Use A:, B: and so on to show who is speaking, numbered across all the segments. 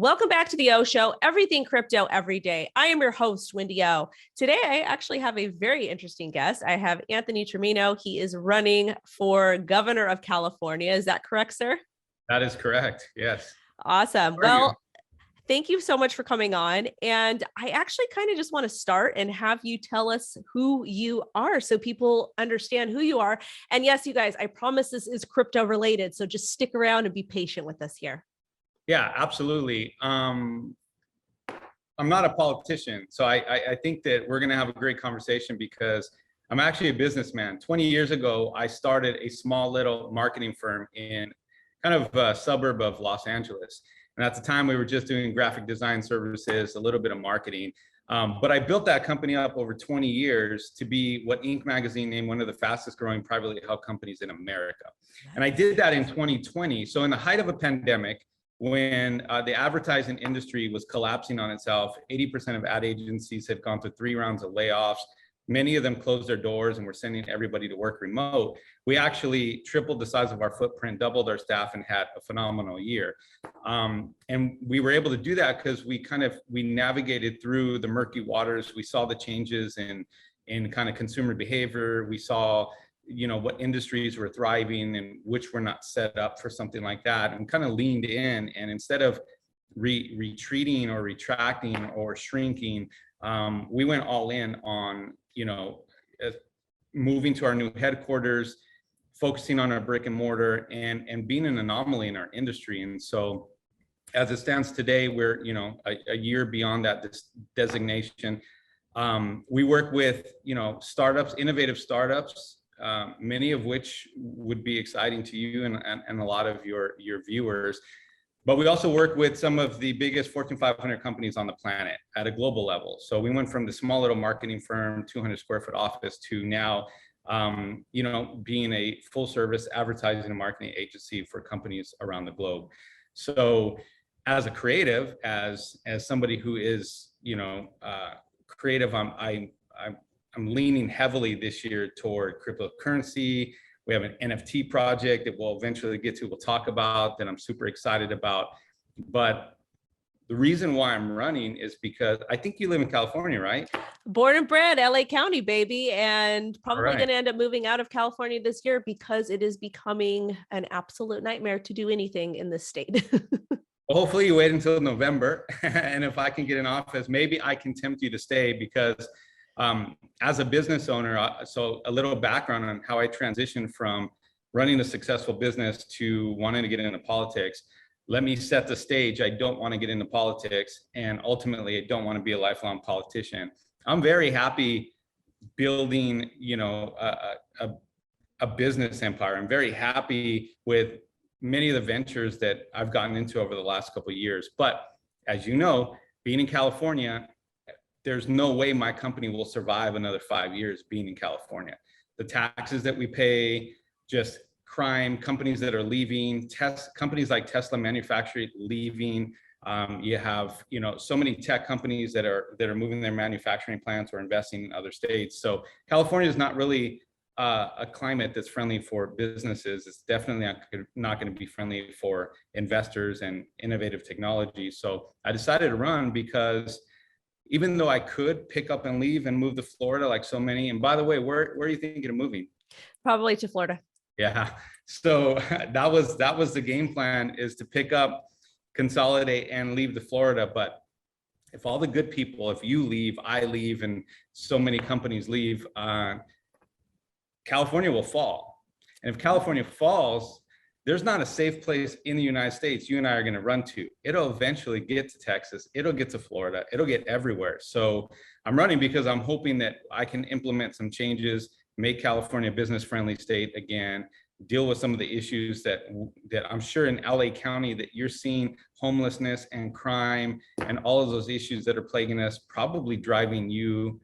A: Welcome back to the O Show, everything crypto every day. I am your host, Wendy O. Today, I actually have a very interesting guest. I have Anthony Trimino. He is running for governor of California. Is that correct, sir?
B: That is correct. Yes.
A: Awesome. Well, thank you so much for coming on. And I actually kind of just want to start and have you tell us who you are so people understand who you are. And yes, you guys, I promise this is crypto related. So just stick around and be patient with us here.
B: Yeah, absolutely. I'm not a politician, so I think that we're going to have a great conversation because I'm actually a businessman. 20 years ago, I started a small little marketing firm in kind of a suburb of Los Angeles. And at the time, we were just doing graphic design services, a little bit of marketing. But I built that company up over 20 years to be what Inc. magazine named one of the fastest growing privately held companies in America. And I did that in 2020. So in the height of a pandemic, when the advertising industry was collapsing on itself, 80% of ad agencies had gone through 3 rounds of layoffs. Many of them closed their doors and were sending everybody to work remote. We actually tripled the size of our footprint, doubled our staff, and had a phenomenal year. And we were able to do that because we navigated through the murky waters. We saw the changes in kind of consumer behavior. We saw what industries were thriving and which were not set up for something like that, and kind of leaned in. And instead of retreating or retracting or shrinking, we went all in on moving to our new headquarters, focusing on our brick and mortar, and being an anomaly in our industry. And so as it stands today, we're a year beyond that designation. We work with startups, innovative startups, many of which would be exciting to you and a lot of your viewers. But we also work with some of the biggest Fortune 500 companies on the planet at a global level. So we went from the small little marketing firm, 200 square foot office, to now, being a full service advertising and marketing agency for companies around the globe. So as a creative, as somebody who is, creative, I'm leaning heavily this year toward cryptocurrency. We have an NFT project that we'll eventually get to, we'll talk about, that I'm super excited about. But the reason why I'm running is because I think you live in California, right?
A: Born and bred, LA County, baby, and probably going to end up moving out of California this year because it is becoming an absolute nightmare to do anything in this state.
B: Well, hopefully you wait until November. And if I can get an office, maybe I can tempt you to stay, because as a business owner, so a little background on how I transitioned from running a successful business to wanting to get into politics. Let me set the stage. I don't want to get into politics, and ultimately I don't want to be a lifelong politician. I'm very happy building, a business empire. I'm very happy with many of the ventures that I've gotten into over the last couple of years. But as you know, being in California, there's no way my company will survive another 5 years being in California. The taxes that we pay, just crime, companies that are leaving, companies like Tesla manufacturing leaving. You have, so many tech companies that are moving their manufacturing plants or investing in other states. So California is not really a climate that's friendly for businesses. It's definitely not going to be friendly for investors and innovative technology. So I decided to run because even though I could pick up and leave and move to Florida like so many, and by the way, where are you thinking of moving?
A: Probably to Florida.
B: Yeah. So that was the game plan, is to pick up, consolidate, and leave to Florida. But if all the good people, if you leave, I leave, and so many companies leave, California will fall. And if California falls, there's not a safe place in the United States you and I are going to run to. It'll eventually get to Texas. It'll get to Florida. It'll get everywhere. So I'm running because I'm hoping that I can implement some changes, make California a business-friendly state again, deal with some of the issues that I'm sure in LA County that you're seeing, homelessness and crime and all of those issues that are plaguing us, probably driving you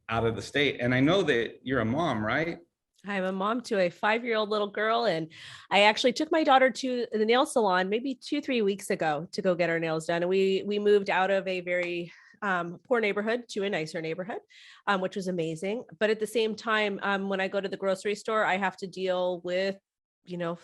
B: out of the state. And I know that you're a mom, right?
A: I'm a mom to a 5-year-old little girl, and I actually took my daughter to the nail salon maybe 2-3 weeks ago to go get her nails done. And we moved out of a very poor neighborhood to a nicer neighborhood, which was amazing. But at the same time, when I go to the grocery store, I have to deal with,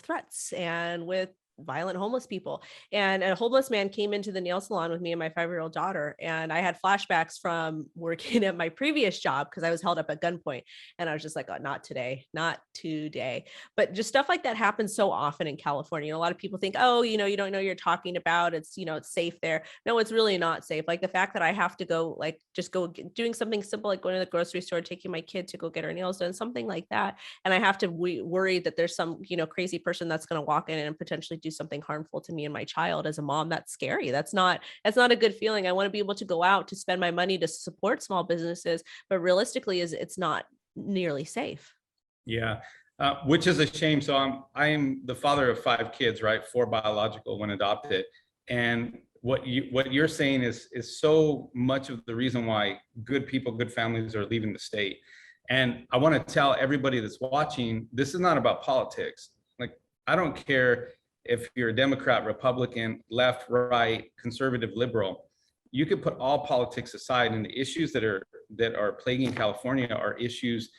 A: threats and with violent homeless people. And a homeless man came into the nail salon with me and my 5-year-old daughter. And I had flashbacks from working at my previous job because I was held up at gunpoint. And I was just like, oh, not today, not today. But just stuff like that happens so often in California. A lot of people think, oh, you don't know what you're talking about. It's, it's safe there. No, it's really not safe. Like the fact that I have to go, like, just go doing something simple, like going to the grocery store, taking my kid to go get her nails done, something like that. And I have to worry that there's some, crazy person that's going to walk in and potentially do something harmful to me and my child. As a mom, that's scary. That's not a good feeling. I want to be able to go out to spend my money to support small businesses, but realistically it's not nearly safe.
B: Yeah. Which is a shame. So I am the father of 5 kids, right? 4 biological, 1 adopted. And what you're saying is so much of the reason why good people, good families are leaving the state. And I want to tell everybody that's watching, this is not about politics. Like, I don't care if you're a Democrat, Republican, left, right, conservative, liberal. You could put all politics aside, and the issues that are plaguing California are issues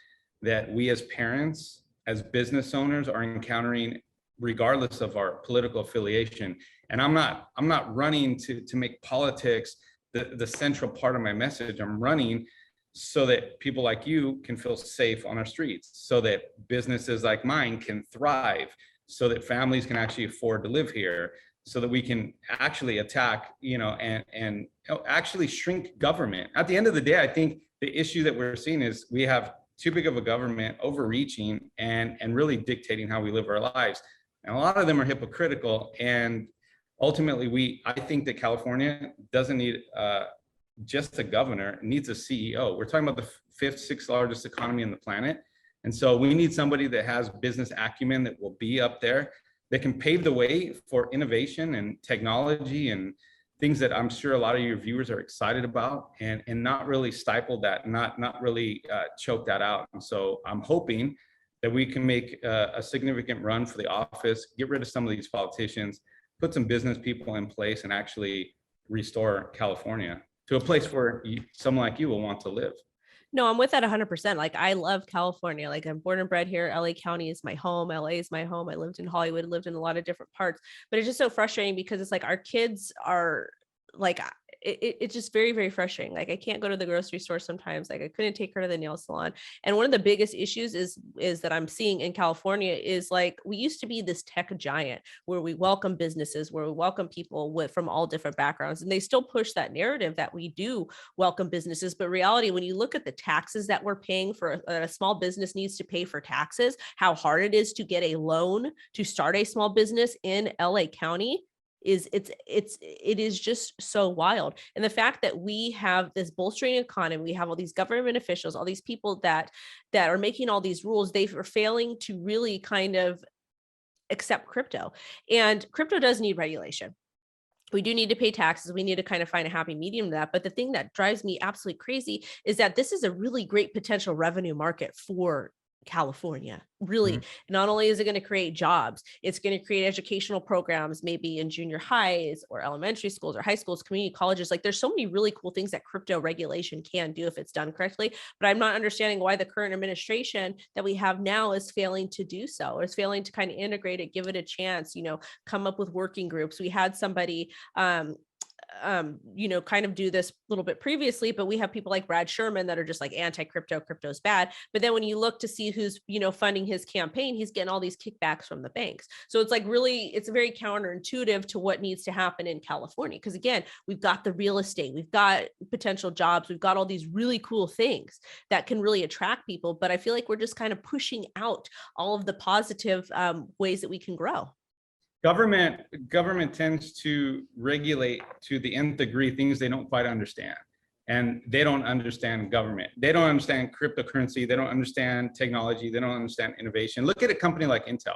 B: that we as parents, as business owners, are encountering regardless of our political affiliation. And I'm not running to make politics the central part of my message. I'm running so that people like you can feel safe on our streets, so that businesses like mine can thrive, so that families can actually afford to live here, so that we can actually attack, and actually shrink government. At the end of the day, I think the issue that we're seeing is we have too big of a government overreaching and really dictating how we live our lives. And a lot of them are hypocritical. And ultimately, I think that California doesn't need just a governor, it needs a CEO. We're talking about the 5th, 6th largest economy on the planet. And so we need somebody that has business acumen, that will be up there, that can pave the way for innovation and technology and things that I'm sure a lot of your viewers are excited about, and not really stifle that, not really choke that out. And so I'm hoping that we can make a significant run for the office, get rid of some of these politicians, put some business people in place, and actually restore California to a place where someone like you will want to live.
A: No, I'm with that 100%. Like, I love California. Like, I'm born and bred here. LA County is my home. LA is my home. I lived in Hollywood, lived in a lot of different parts, but it's just so frustrating because it's like our kids are like, it's just very, very frustrating. Like, I can't go to the grocery store sometimes. Like, I couldn't take her to the nail salon. And one of the biggest issues is that I'm seeing in California is, like, we used to be this tech giant where we welcome businesses, where we welcome people from all different backgrounds. And they still push that narrative that we do welcome businesses. But reality, when you look at the taxes that we're paying for, a small business needs to pay for taxes, how hard it is to get a loan to start a small business in LA County, it is just so wild. And the fact that we have this bolstering economy, we have all these government officials, all these people that are making all these rules, they are failing to really kind of accept crypto. And crypto does need regulation. We do need to pay taxes. We need to kind of find a happy medium to that. But the thing that drives me absolutely crazy is that this is a really great potential revenue market for California. Really, not only is it going to create jobs, it's going to create educational programs, maybe in junior highs or elementary schools or high schools, community colleges. Like, there's so many really cool things that crypto regulation can do if it's done correctly. But I'm not understanding why the current administration that we have now is failing to do so, or is failing to kind of integrate it, give it a chance, come up with working groups. We had somebody kind of do this a little bit previously, but we have people like Brad Sherman that are just like anti-crypto, crypto's bad. But then when you look to see who's, funding his campaign, he's getting all these kickbacks from the banks. So it's like, really, it's very counterintuitive to what needs to happen in California. Because again, we've got the real estate, we've got potential jobs, we've got all these really cool things that can really attract people. But I feel like we're just kind of pushing out all of the positive ways that we can grow.
B: Government tends to regulate to the nth degree things they don't quite understand. And they don't understand government. They don't understand cryptocurrency. They don't understand technology. They don't understand innovation. Look at a company like Intel.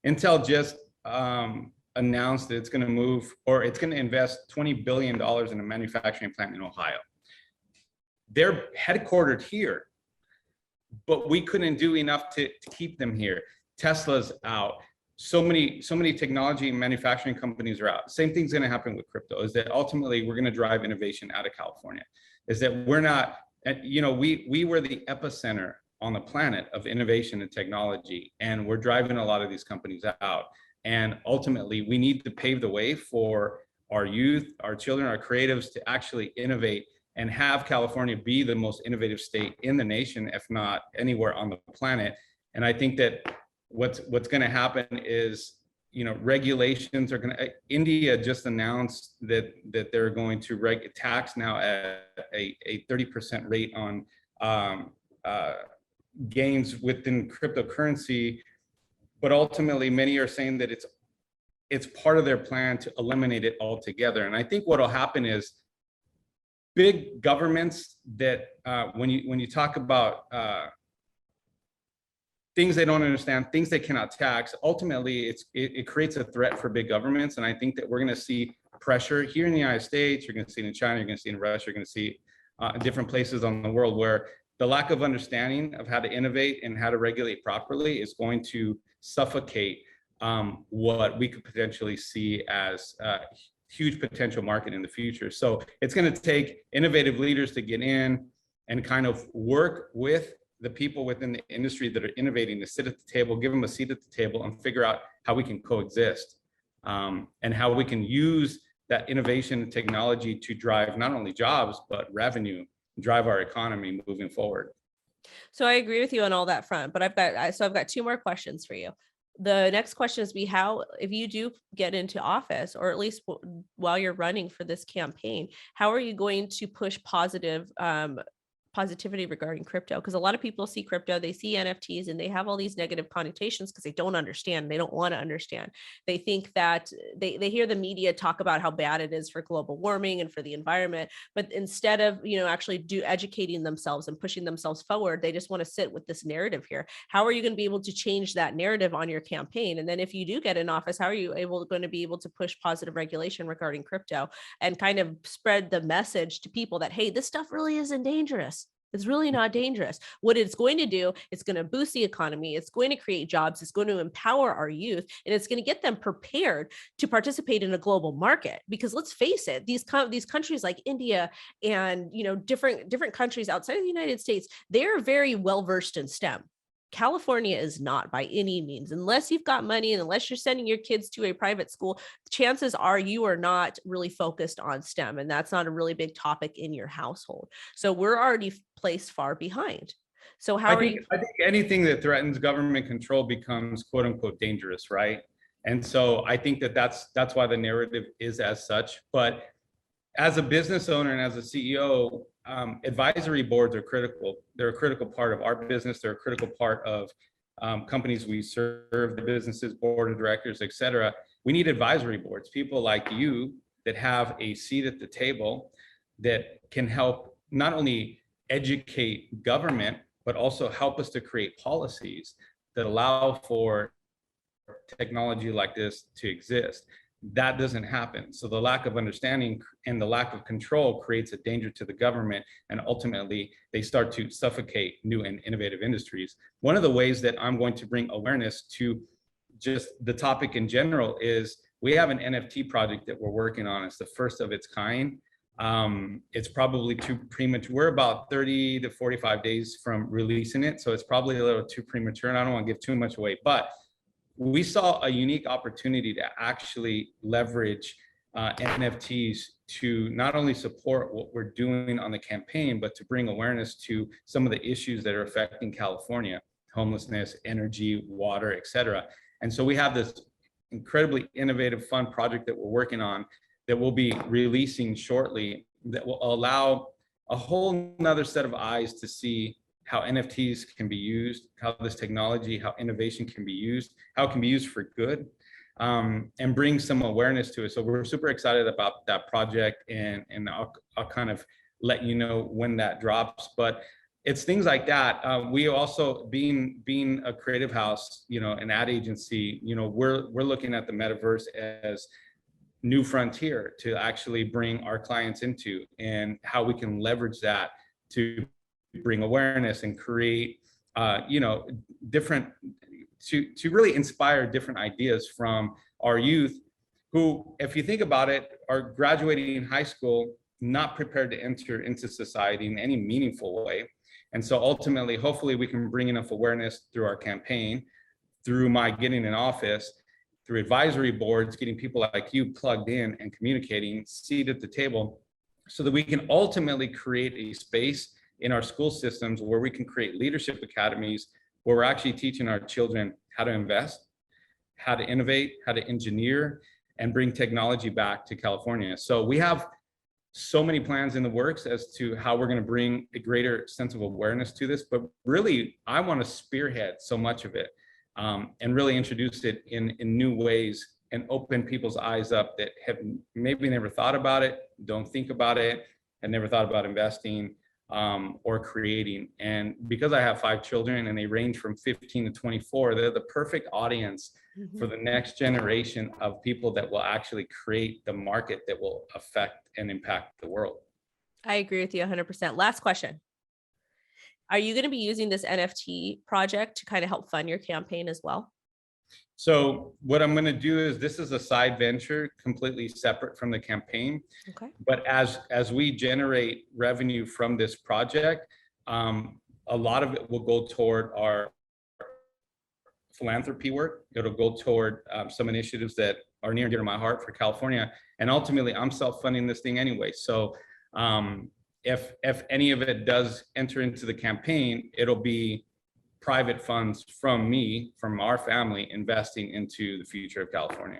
B: Intel just announced that it's going to move, or it's going to invest $20 billion in a manufacturing plant in Ohio. They're headquartered here, but we couldn't do enough to keep them here. Tesla's out. So many technology and manufacturing companies are out. Same thing's going to happen with crypto, is that ultimately we're going to drive innovation out of California. Is that we're not, we were the epicenter on the planet of innovation and technology, and we're driving a lot of these companies out. And ultimately, we need to pave the way for our youth, our children, our creatives to actually innovate and have California be the most innovative state in the nation, if not anywhere on the planet. And I think that what's going to happen is, regulations are going to, India just announced that they're going to tax now at a 30% rate on gains within cryptocurrency. But ultimately, many are saying that it's part of their plan to eliminate it altogether. And I think what will happen is big governments that when you talk about things they don't understand, things they cannot tax, ultimately it creates a threat for big governments. And I think that we're going to see pressure here in the United States. You're going to see it in China. You're going to see it in Russia. You're going to see in different places on the world where the lack of understanding of how to innovate and how to regulate properly is going to suffocate what we could potentially see as a huge potential market in the future. So it's going to take innovative leaders to get in and kind of work with the people within the industry that are innovating to sit at the table, give them a seat at the table, and figure out how we can coexist and how we can use that innovation and technology to drive not only jobs, but revenue, drive our economy moving forward.
A: So I agree with you on all that front, but I've got two more questions for you. The next question is how, if you do get into office, or at least while you're running for this campaign, how are you going to push positivity regarding crypto? Because a lot of people see crypto, they see NFTs, and they have all these negative connotations because they don't understand. They don't want to understand. They think that they hear the media talk about how bad it is for global warming and for the environment, but instead of actually educating themselves and pushing themselves forward, they just want to sit with this narrative here. How are you going to be able to change that narrative on your campaign? And then if you do get in office, how are you going to be able to push positive regulation regarding crypto and kind of spread the message to people that, hey, this stuff really isn't dangerous? It's really not dangerous. What it's going to do, it's going to boost the economy. It's going to create jobs. It's going to empower our youth, and it's going to get them prepared to participate in a global market. Because let's face it, these countries like India and different countries outside of the United States, they're very well versed in STEM. California is not by any means. Unless you've got money and unless you're sending your kids to a private school, chances are you are not really focused on STEM, and that's not a really big topic in your household. So we're already placed far behind. So I think
B: anything that threatens government control becomes quote unquote dangerous, right? And so I think that's why the narrative is as such. But as a business owner and as a CEO, advisory boards are critical. They're a critical part of our business. They're a critical part of companies we serve, the businesses, board of directors, et cetera. We need advisory boards, people like you that have a seat at the table that can help not only educate government, but also help us to create policies that allow for technology like this to exist. That doesn't happen. So the lack of understanding and the lack of control creates a danger to the government, and ultimately they start to suffocate new and innovative industries. One of the ways that I'm going to bring awareness to just the topic in general is we have an NFT project that we're working on. It's the first of its kind. It's probably too premature. We're about 30 to 45 days from releasing it, so it's probably a little too premature, and I don't want to give too much away, but we saw a unique opportunity to actually leverage NFTs to not only support what we're doing on the campaign, but to bring awareness to some of the issues that are affecting California: homelessness, energy, water, et cetera. And so we have this incredibly innovative, fun project that we're working on that we'll be releasing shortly that will allow a whole nother set of eyes to see how NFTs can be used, how this technology, how innovation can be used, how it can be used for good, and bring some awareness to it. So we're super excited about that project, and I'll kind of let you know when that drops. But it's things like that. We also, being a creative house, an ad agency, we're looking at the metaverse as new frontier to actually bring our clients into, and how we can leverage that to bring awareness and create, different, to really inspire different ideas from our youth who, if you think about it, are graduating high school, not prepared to enter into society in any meaningful way. And so ultimately, hopefully we can bring enough awareness through our campaign, through my getting in office, through advisory boards, getting people like you plugged in and communicating, seated at the table, so that we can ultimately create a space in our school systems where we can create leadership academies, where we're actually teaching our children how to invest, how to innovate, how to engineer, and bring technology back to California. So we have so many plans in the works as to how we're going to bring a greater sense of awareness to this. But really, I want to spearhead so much of it, and really introduce it in new ways and open people's eyes up that have maybe never thought about it, don't think about it, and never thought about investing or creating. And because I have 5 children and they range from 15 to 24, they're the perfect audience for the next generation of people that will actually create the market that will affect and impact the world.
A: I agree with you 100%. Last question. Are you going to be using this NFT project to kind of help fund your campaign as well?
B: So what I'm going to do is, this is a side venture completely separate from the campaign.
A: Okay.
B: But as we generate revenue from this project, a lot of it will go toward our philanthropy work. It'll go toward some initiatives that are near and dear to my heart for California. And ultimately, I'm self-funding this thing anyway. So if any of it does enter into the campaign, it'll be private funds from me, from our family, investing into the future of California.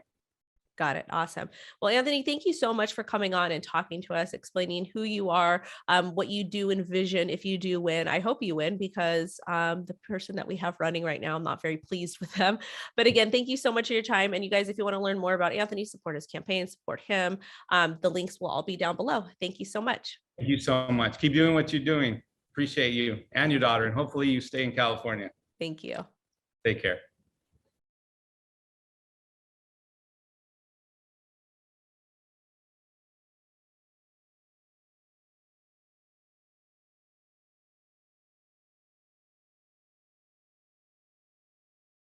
A: Got it. Awesome. Well, Anthony, thank you so much for coming on and talking to us, explaining who you are, what you do envision if you do win. I hope you win, because the person that we have running right now, I'm not very pleased with them. But again, thank you so much for your time. And you guys, if you want to learn more about Anthony, support his campaign, support him. The links will all be down below. Thank you so much.
B: Thank you so much. Keep doing what you're doing. Appreciate you and your daughter. And hopefully you stay in California.
A: Thank you.
B: Take care.